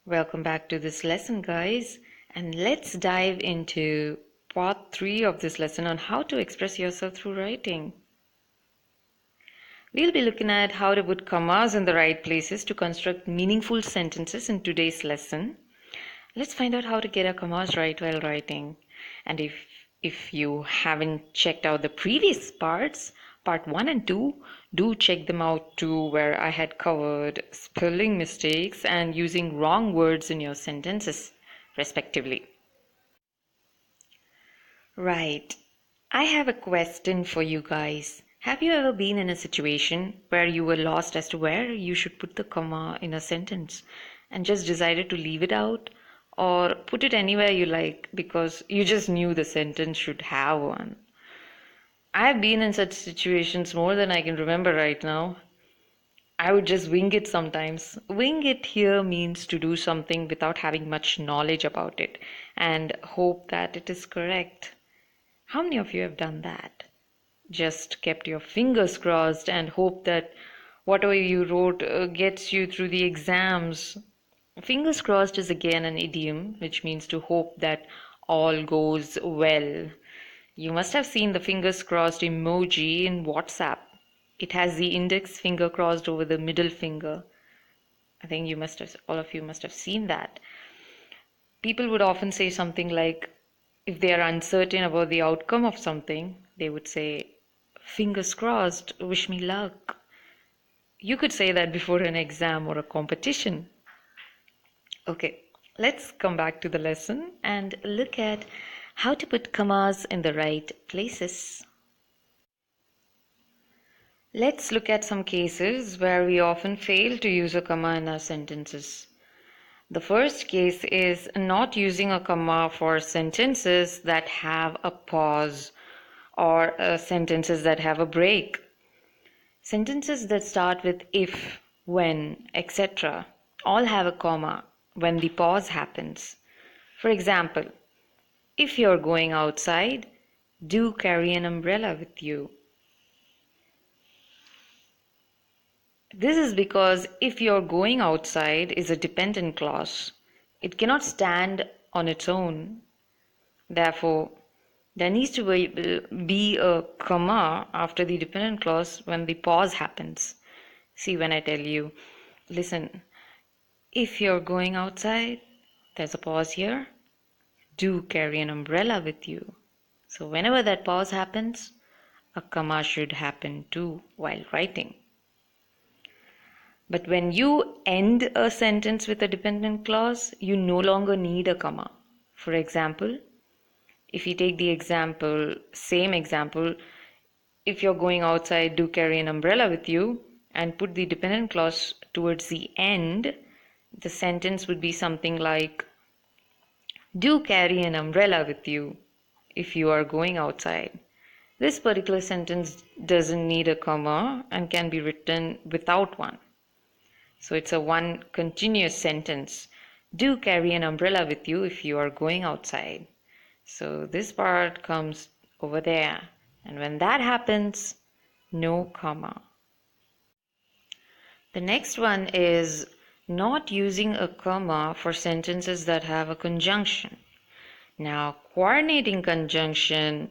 Welcome back to this lesson, guys, and let's dive into part 3 of this lesson on how to express yourself through writing. We'll be looking at how to put commas in the right places to construct meaningful sentences in today's lesson. Let's find out how to get our commas right while writing. And if you haven't checked out the previous parts, part 1 and 2, do check them out too, where I had covered spelling mistakes and using wrong words in your sentences, respectively. Right. I have a question for you guys. Have you ever been in a situation where you were lost as to where you should put the comma in a sentence and just decided to leave it out or put it anywhere you like because you just knew the sentence should have one? I've been in such situations more than I can remember right now. I would just wing it sometimes. Wing it here means to do something without having much knowledge about it and hope that it is correct. How many of you have done that? Just kept your fingers crossed and hope that whatever you wrote gets you through the exams. Fingers crossed is again an idiom which means to hope that all goes well. You must have seen the fingers crossed emoji in WhatsApp. It has the index finger crossed over the middle finger. I think all of you must have seen that. People would often say something like, if they are uncertain about the outcome of something, they would say, fingers crossed, wish me luck. You could say that before an exam or a competition. Okay, let's come back to the lesson and look at how to put commas in the right places. Let's look at some cases where we often fail to use a comma in our sentences. The first case is not using a comma for sentences that have a pause or sentences that have a break. Sentences that start with if, when, etc. all have a comma when the pause happens. For example, if you're going outside, do carry an umbrella with you. This is because if you're going outside is a dependent clause. It cannot stand on its own. Therefore, there needs to be a comma after the dependent clause when the pause happens. See, when I tell you, listen, if you're going outside, there's a pause here. Do carry an umbrella with you. So whenever that pause happens, a comma should happen too while writing. But when you end a sentence with a dependent clause, you no longer need a comma. For example, if you take the same example, if you're going outside, do carry an umbrella with you, and put the dependent clause towards the end, the sentence would be something like, do carry an umbrella with you if you are going outside. This particular sentence doesn't need a comma and can be written without one. So it's a one continuous sentence. Do carry an umbrella with you if you are going outside. So this part comes over there. And when that happens, no comma. The next one is not using a comma for sentences that have a conjunction. Now, coordinating conjunction,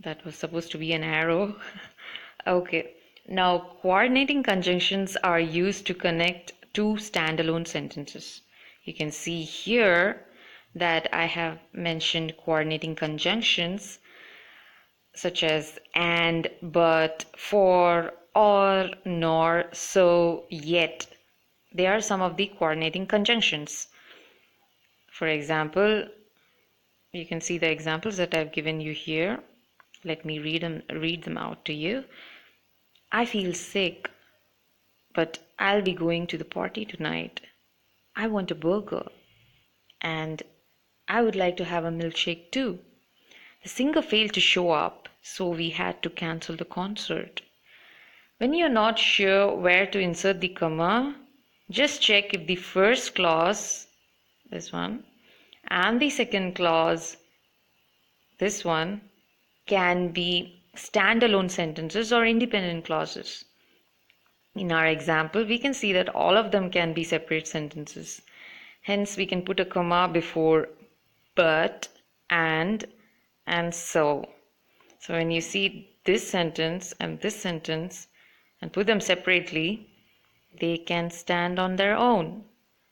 that was supposed to be an arrow. Okay. Now, coordinating conjunctions are used to connect two standalone sentences. You can see here that I have mentioned coordinating conjunctions such as and, but, for, or, nor, so, yet. They are some of the coordinating conjunctions. For example, you can see the examples that I've given you here. Let me read them out to you. I feel sick, but I'll be going to the party tonight. I want a burger, and I would like to have a milkshake too. The singer failed to show up, so we had to cancel the concert. When you're not sure where to insert the comma, just check if the first clause, this one, and the second clause, this one, can be standalone sentences or independent clauses. In our example, we can see that all of them can be separate sentences. Hence, we can put a comma before but, and so. So when you see this sentence and put them separately, they can stand on their own.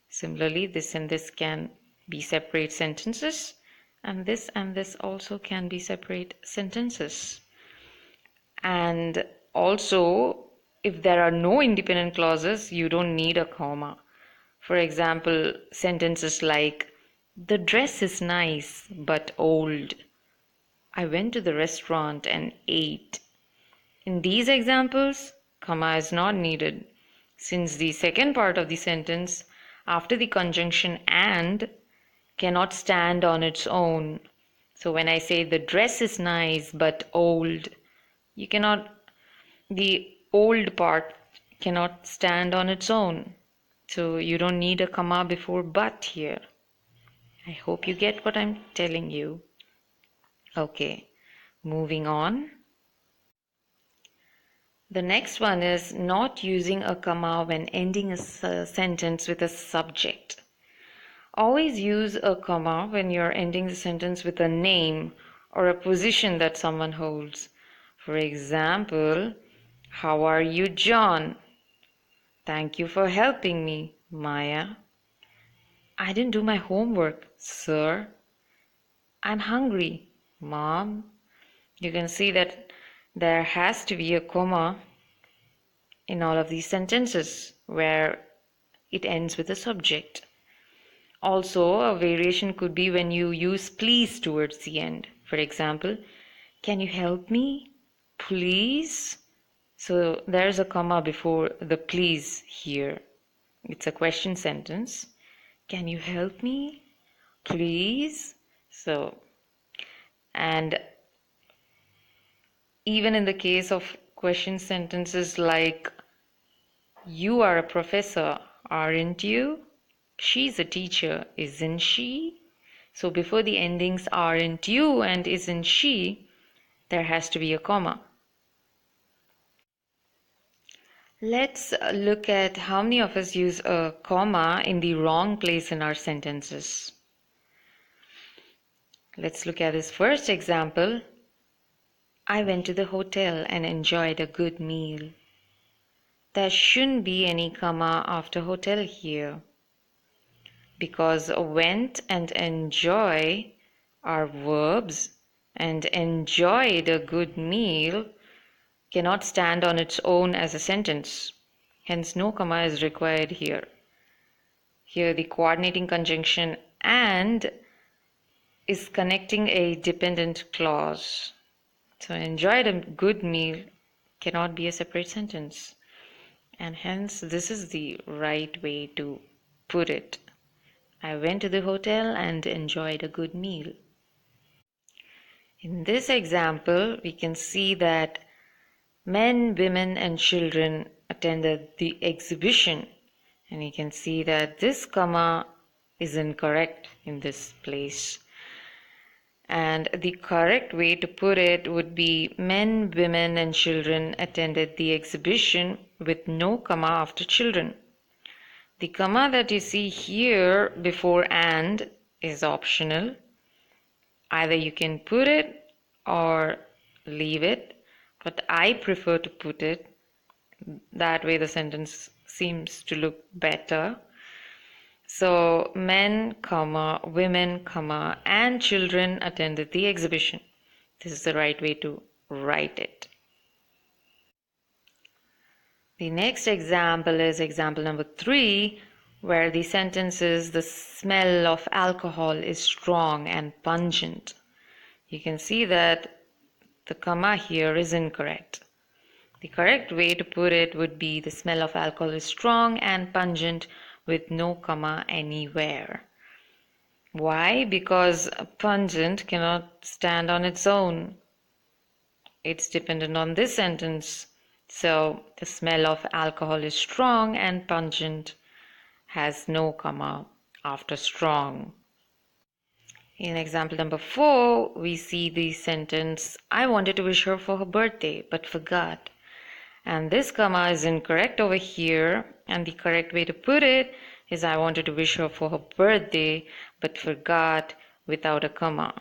Similarly, this and this can be separate sentences, and this also can be separate sentences. And also, if there are no independent clauses, you don't need a comma. For example, sentences like, the dress is nice but old. I went to the restaurant and ate. In these examples, comma is not needed, since the second part of the sentence after the conjunction and cannot stand on its own. So when I say the dress is nice but old, the old part cannot stand on its own. So you don't need a comma before but here. I hope you get what I'm telling you. Okay, moving on. The next one is not using a comma when ending a sentence with a subject. Always use a comma when you're ending the sentence with a name or a position that someone holds. For example, how are you, John? Thank you for helping me, Maya. I didn't do my homework, sir. I'm hungry, Mom. You can see that there has to be a comma in all of these sentences where it ends with a subject. Also, a variation could be when you use please towards the end. For example, can you help me? Please? So there's a comma before the please here. It's a question sentence. Can you help me? Please? So, and even in the case of question sentences like, you are a professor, aren't you? She's a teacher, isn't she? So before the endings aren't you and isn't she, there has to be a comma. Let's look at how many of us use a comma in the wrong place in our sentences. Let's look at this first example. I went to the hotel and enjoyed a good meal. There shouldn't be any comma after hotel here, because went and enjoy are verbs, and enjoyed a good meal cannot stand on its own as a sentence. Hence, no comma is required here. Here, the coordinating conjunction and is connecting a dependent clause. So, enjoyed a good meal cannot be a separate sentence. And hence, this is the right way to put it. I went to the hotel and enjoyed a good meal. In this example, we can see that men, women, and children attended the exhibition. And you can see that this comma is incorrect in this place. And the correct way to put it would be men, women, and children attended the exhibition with no comma after children. The comma that you see here before and is optional. Either you can put it or leave it, but I prefer to put it. That way the sentence seems to look better. So men, comma, women, comma, and children attended the exhibition. This is the right way to write it. The next example is example number 3, where the sentence is the smell of alcohol is strong and pungent. You can see that the comma here is incorrect. The correct way to put it would be the smell of alcohol is strong and pungent with no comma anywhere. Why? Because pungent cannot stand on its own. It's dependent on this sentence. So the smell of alcohol is strong and pungent has no comma after strong. In example number 4, we see the sentence, I wanted to wish her for her birthday but forgot. And this comma is incorrect over here. And the correct way to put it is I wanted to wish her for her birthday, but forgot without a comma.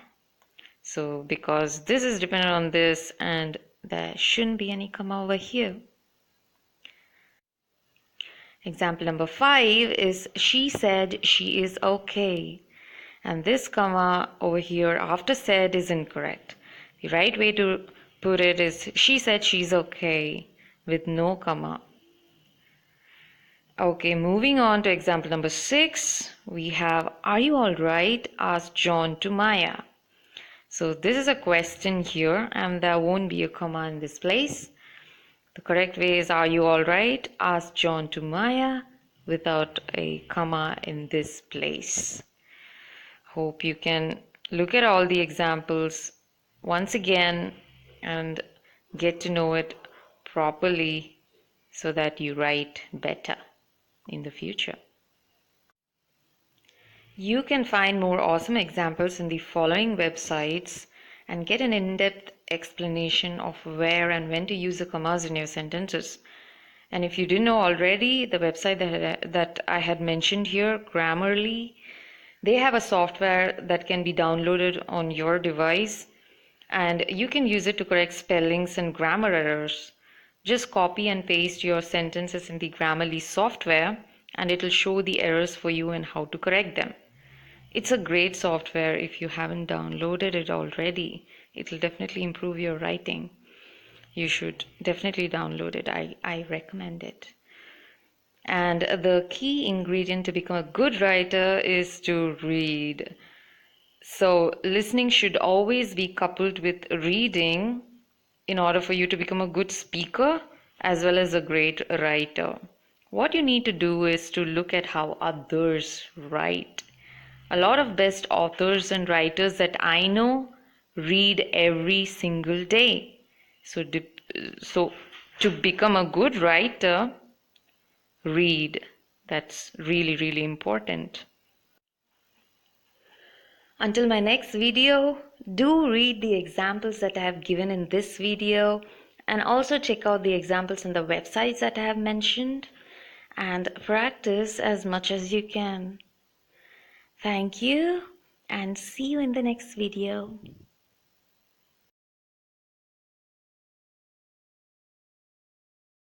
So because this is dependent on this, and there shouldn't be any comma over here. Example number 5 is she said she is okay. And this comma over here after said is incorrect. The right way to put it is she said she's okay with no comma. Okay, moving on to example number 6, we have are you all right? Asked John to Maya. So this is a question here and there won't be a comma in this place. The correct way is are you all right? Asked John to Maya without a comma in this place. Hope you can look at all the examples once again and get to know it properly so that you write better in the future. You can find more awesome examples in the following websites and get an in-depth explanation of where and when to use the commas in your sentences. And if you didn't know already, the website that I had mentioned here, Grammarly, they have a software that can be downloaded on your device and you can use it to correct spellings and grammar errors. Just copy and paste your sentences in the Grammarly software and it'll show the errors for you and how to correct them. It's a great software if you haven't downloaded it already. It'll definitely improve your writing. You should definitely download it. I recommend it. And the key ingredient to become a good writer is to read. So listening should always be coupled with reading in order for you to become a good speaker as well as a great writer. What you need to do is to look at how others write. A lot of best authors and writers that I know read every single day. So to become a good writer, read. That's really, really important. Until my next video, do read the examples that I have given in this video and also check out the examples in the websites that I have mentioned and practice as much as you can. Thank you and see you in the next video.